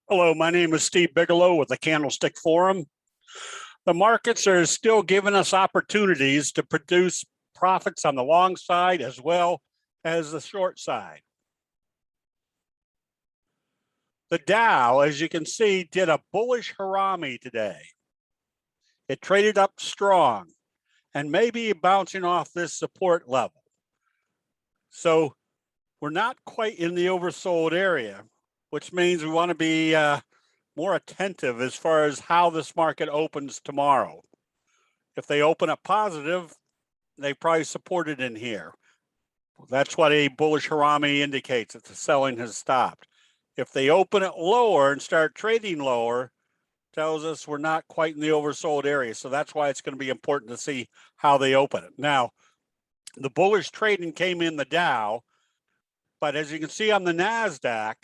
Hello, my name is Steve Bigelow with the Candlestick Forum. The markets are still giving us opportunities to produce profits on the long side as well as the short side. The Dow, as you can see, did a bullish Harami today. It traded up strong and maybe bouncing off this support level. So we're not quite in the oversold area, which means we want to be more attentive as far as how this market opens tomorrow. If they open up positive, they probably support it in here. That's what a bullish Harami indicates, that the selling has stopped. If they open it lower and start trading lower, tells us we're not quite in the oversold area. So that's why it's going to be important to see how they open it. Now, the bullish trading came in the Dow, but as you can see on the NASDAQ,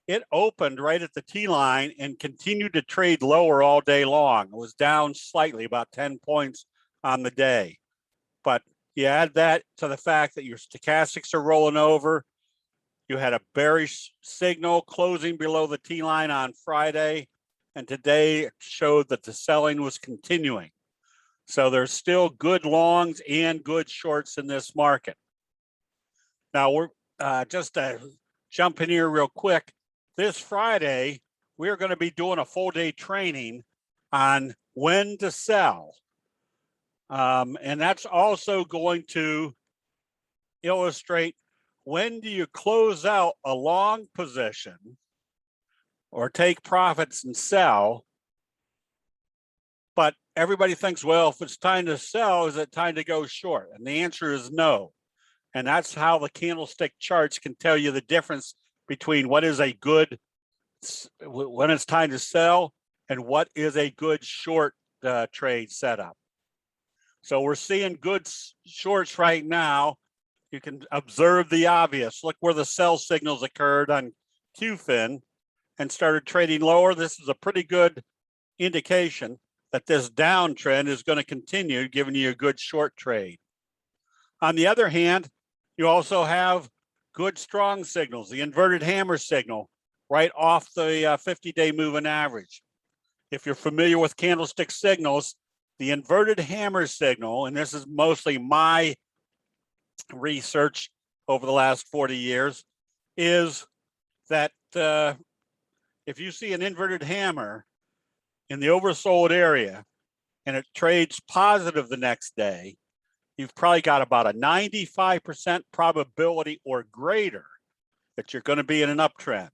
it opened right at the T-line and continued to trade lower all day long. It was down slightly, about 10 points on the day. But you add that to the fact that your stochastics are rolling over. You had a bearish signal closing below the T-line on Friday, and today it showed that the selling was continuing. So there's still good longs and good shorts in this market. Now, we're just to jump in here real quick. This Friday, we're going to be doing a full day training on when to sell. And that's also going to illustrate when do you close out a long position or take profits and sell. But everybody thinks, well, if it's time to sell, is it time to go short? And the answer is no. And that's how the candlestick charts can tell you the difference between what is a good, when it's time to sell, and what is a good short trade setup. So we're seeing good shorts right now. You can observe the obvious. Look where the sell signals occurred on QFIN and started trading lower. This is a pretty good indication that this downtrend is going to continue, giving you a good short trade. On the other hand, you also have good strong signals, the inverted hammer signal right off the 50-day moving average. If you're familiar with candlestick signals, the inverted hammer signal, and this is mostly my research over the last 40 years, is that if you see an inverted hammer in the oversold area and it trades positive the next day, you've probably got about a 95% probability or greater that you're going to be in an uptrend.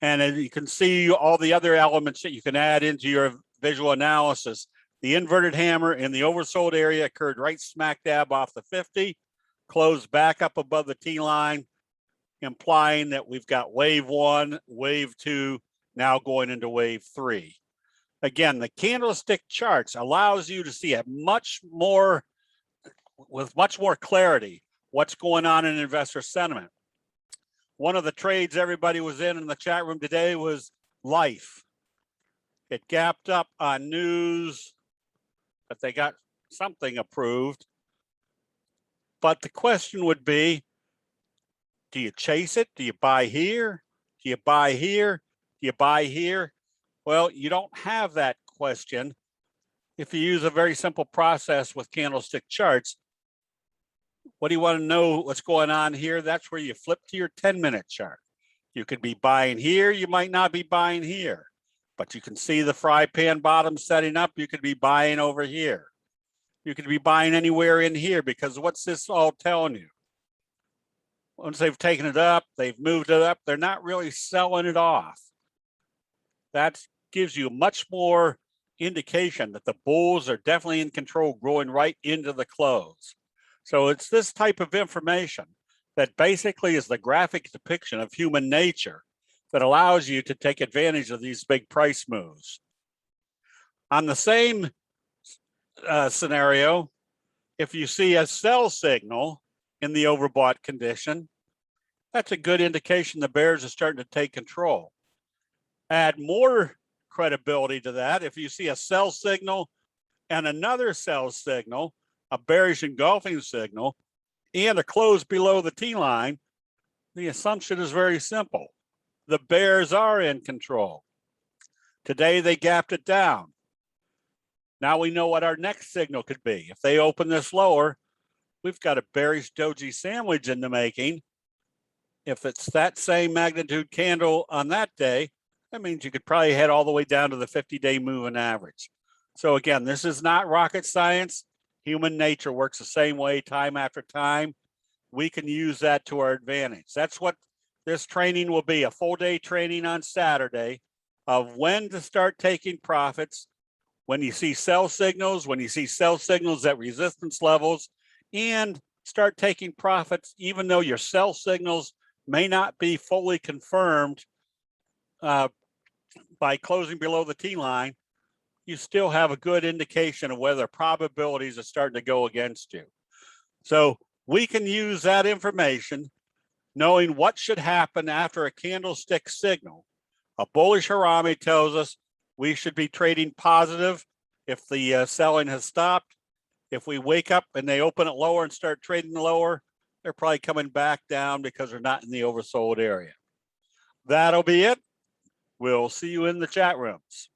And as you can see all the other elements that you can add into your visual analysis. The inverted hammer in the oversold area occurred right smack dab off the 50, closed back up above the T-line, implying that we've got wave one, wave two, now going into wave three. Again, the candlestick charts allows you to see a with much more clarity what's going on in investor sentiment. One of the trades everybody was in the chat room today was Life. It gapped up on news that they got something approved. But the question would be, do you chase it? Do you buy here? Do you buy here? Do you buy here? Well, you don't have that question if you use a very simple process with candlestick charts. What do you want to know what's going on here? That's where you flip to your 10-minute chart. You could be buying here. You might not be buying here, but you can see the fry pan bottom setting up. You could be buying over here. You could be buying anywhere in here, because what's this all telling you? Once they've taken it up, they've moved it up, they're not really selling it off. That gives you much more indication that the bulls are definitely in control, growing right into the close. So it's this type of information that basically is the graphic depiction of human nature that allows you to take advantage of these big price moves. On the same scenario, if you see a sell signal in the overbought condition, that's a good indication the bears are starting to take control. Add more credibility to that if you see a sell signal and another sell signal, a bearish engulfing signal, and a close below the T-line. The assumption is very simple. The bears are in control. Today they gapped it down. Now we know what our next signal could be. If they open this lower, we've got a bearish doji sandwich in the making. If it's that same magnitude candle on that day, that means you could probably head all the way down to the 50-day moving average. So again, this is not rocket science. Human nature works the same way time after time. We can use that to our advantage. That's what this training will be, a full day training on Saturday of when to start taking profits, when you see sell signals, when you see sell signals at resistance levels, and start taking profits even though your sell signals may not be fully confirmed by closing below the T line. You still have a good indication of whether probabilities are starting to go against you. So we can use that information, knowing what should happen after a candlestick signal. A bullish Harami tells us we should be trading positive if the selling has stopped. If we wake up and they open it lower and start trading lower, they're probably coming back down because they're not in the oversold area. That'll be it. We'll see you in the chat rooms.